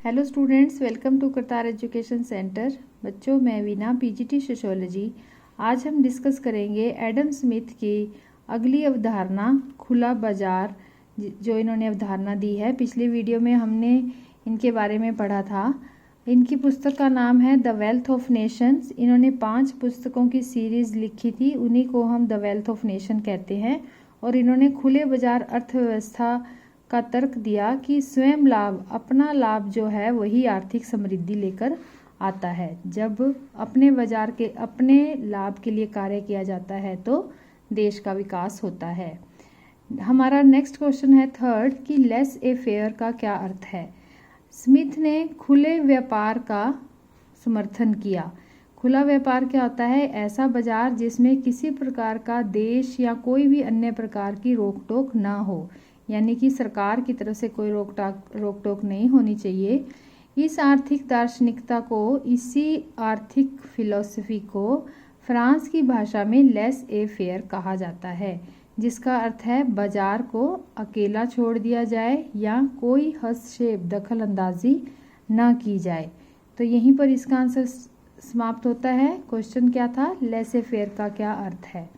Hello students, welcome to Kartar education centre. बच्चों, मैं Veena, PGT sociology. आज हम डिस्कस करेंगे एडम स्मिथ की अगली अवधारणा खुला बाजार, जो इन्होंने अवधारणा दी है। पिछली वीडियो में हमने इनके बारे में पढ़ा था। इनकी पुस्तक का नाम है द वेल्थ ऑफ नेशंस। इन्होंने 5 पुस्तकों की सीरीज़ लिखी थी, उन्हीं को हम द वेल्थ ऑफ नेशन कहते हैं। और इन्होंने खुले बाजार अर्थव्यवस्था का तर्क दिया कि स्वयं लाभ, अपना लाभ जो है वही आर्थिक समृद्धि लेकर आता है। जब अपने बाजार के अपने लाभ के लिए कार्य किया जाता है तो देश का विकास होता है। हमारा नेक्स्ट क्वेश्चन है थर्ड कि लेस ए फेयर का क्या अर्थ है। स्मिथ ने खुले व्यापार का समर्थन किया। खुला व्यापार क्या होता है? ऐसा बाजार जिसमें किसी प्रकार का देश या कोई भी अन्य प्रकार की रोक टोक ना हो, यानी कि सरकार की तरफ से कोई रोक टोक नहीं होनी चाहिए। इस आर्थिक दार्शनिकता को, इसी आर्थिक फिलॉसफी को फ्रांस की भाषा में लेस ए फेयर कहा जाता है, जिसका अर्थ है बाजार को अकेला छोड़ दिया जाए या कोई हस्तक्षेप, दखल अंदाजी ना की जाए। तो यहीं पर इसका आंसर समाप्त होता है। क्वेश्चन क्या था? लेस ए फेयर का क्या अर्थ है।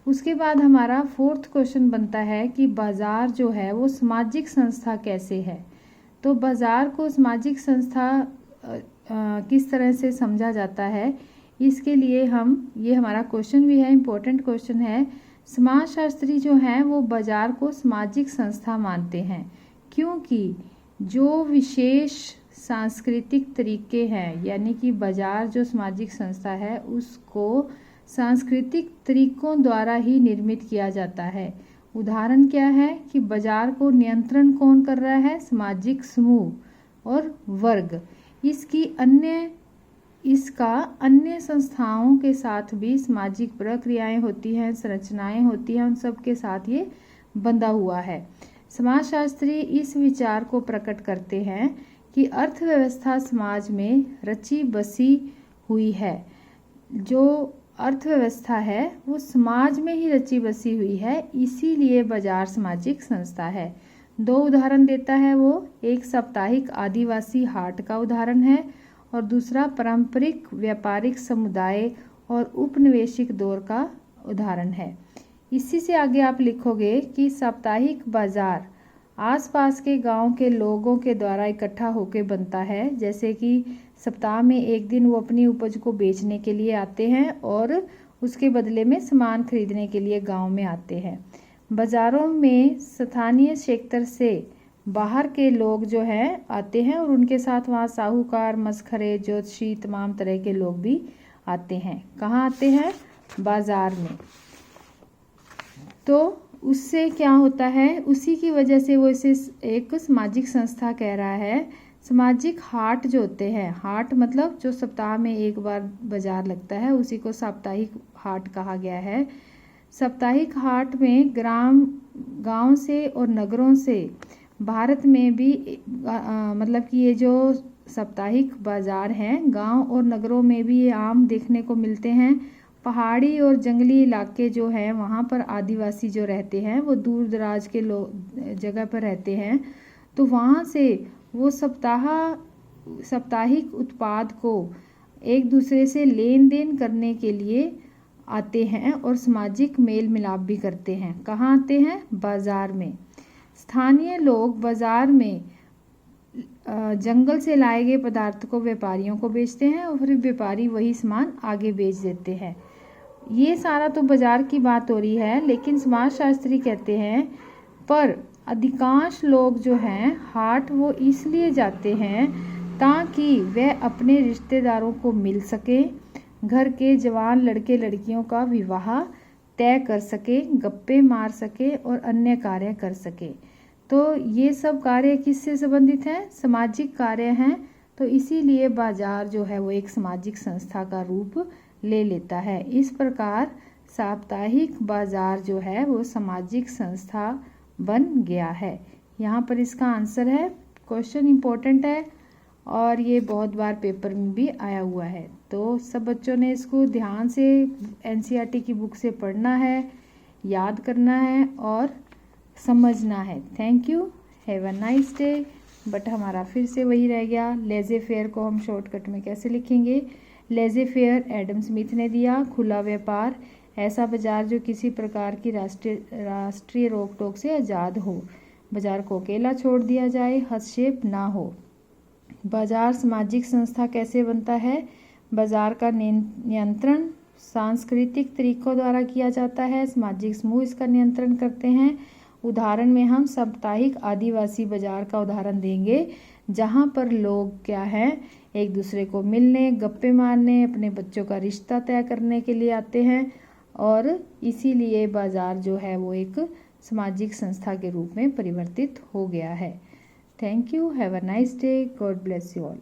उसके बाद हमारा फोर्थ क्वेश्चन बनता है कि बाजार जो है वो सामाजिक संस्था कैसे है। तो बाजार को सामाजिक संस्था किस तरह से समझा जाता है, इसके लिए ये हमारा क्वेश्चन भी है, इम्पोर्टेंट क्वेश्चन है। समाजशास्त्री जो हैं वो बाजार को सामाजिक संस्था मानते हैं, क्योंकि जो विशेष सांस्कृतिक तरीके हैं, यानी कि बाजार जो सामाजिक संस्था है उसको सांस्कृतिक तरीकों द्वारा ही निर्मित किया जाता है। उदाहरण क्या है कि बाजार को नियंत्रण कौन कर रहा है? सामाजिक समूह और वर्ग। इसका अन्य संस्थाओं के साथ भी सामाजिक प्रक्रियाएं होती हैं, संरचनाएं होती हैं, उन सब के साथ ये बंधा हुआ है। समाजशास्त्री इस विचार को प्रकट करते हैं कि अर्थव्यवस्था समाज में रची बसी हुई है। जो अर्थव्यवस्था है वो समाज में ही रची बसी हुई है, इसीलिए बाजार सामाजिक संस्था है। 2 उदाहरण देता है वो, एक साप्ताहिक आदिवासी हाट का उदाहरण है और दूसरा पारंपरिक व्यापारिक समुदाय और उपनिवेशिक दौर का उदाहरण है। इसी से आगे आप लिखोगे कि साप्ताहिक बाजार आसपास के गांव के लोगों के द्वारा इकट्ठा होकर बनता है, जैसे कि सप्ताह में एक दिन वो अपनी उपज को बेचने के लिए आते हैं और उसके बदले में सामान खरीदने के लिए गांव में आते हैं। बाज़ारों में स्थानीय क्षेत्र से बाहर के लोग जो हैं आते हैं और उनके साथ वहाँ साहूकार, मसखरे, ज्योतिषी, तमाम तरह के लोग भी आते हैं। कहाँ आते हैं? बाज़ार में। तो उससे क्या होता है? उसी की वजह से वो इसे एक सामाजिक संस्था कह रहा है। सामाजिक हाट जो होते हैं, हाट मतलब जो सप्ताह में एक बार बाजार लगता है, उसी को साप्ताहिक हाट कहा गया है। साप्ताहिक हाट में गांव से और नगरों से, भारत में भी मतलब कि ये जो साप्ताहिक बाजार हैं गांव और नगरों में भी ये आम देखने को मिलते हैं। पहाड़ी और जंगली इलाके जो हैं वहाँ पर आदिवासी जो रहते हैं वो दूर दराज के जगह पर रहते हैं, तो वहाँ से वो साप्ताहिक उत्पाद को एक दूसरे से लेन देन करने के लिए आते हैं और सामाजिक मेल मिलाप भी करते हैं। कहाँ आते हैं? बाजार में। स्थानीय लोग बाजार में जंगल से लाए गए पदार्थ को व्यापारियों को बेचते हैं और फिर व्यापारी वही सामान आगे बेच देते हैं। ये सारा तो बाजार की बात हो रही है, लेकिन समाजशास्त्री कहते हैं पर अधिकांश लोग जो हैं हाट वो इसलिए जाते हैं ताकि वह अपने रिश्तेदारों को मिल सके, घर के जवान लड़के लड़कियों का विवाह तय कर सके, गप्पे मार सके और अन्य कार्य कर सके। तो ये सब कार्य किससे संबंधित हैं? सामाजिक कार्य हैं। तो इसीलिए बाजार जो है वो एक सामाजिक संस्था का रूप ले लेता है। इस प्रकार साप्ताहिक बाजार जो है वो सामाजिक संस्था बन गया है। यहाँ पर इसका आंसर है। क्वेश्चन इम्पोर्टेंट है और ये बहुत बार पेपर में भी आया हुआ है, तो सब बच्चों ने इसको ध्यान से एनसीईआरटी की बुक से पढ़ना है, याद करना है और समझना है। Thank you. Have a nice day. But हमारा फिर से वही रह गया। लेज़े फेयर को हम शॉर्टकट में कैसे लिखेंगे? लेज़े फेयर एडम स्मिथ ने दिया। खुला व्यापार ऐसा बाजार जो किसी प्रकार की राष्ट्रीय रोक टोक से आज़ाद हो, बाजार को अकेला छोड़ दिया जाए, हस्तक्षेप ना हो। बाजार सामाजिक संस्था कैसे बनता है? बाजार का नियंत्रण सांस्कृतिक तरीकों द्वारा किया जाता है, सामाजिक समूह इसका नियंत्रण करते हैं। उदाहरण में हम साप्ताहिक आदिवासी बाजार का उदाहरण देंगे, जहाँ पर लोग क्या है, एक दूसरे को मिलने, गप्पे मारने, अपने बच्चों का रिश्ता तय करने के लिए आते हैं, और इसीलिए बाजार जो है वो एक सामाजिक संस्था के रूप में परिवर्तित हो गया है। Thank you, have a nice day, God bless you all.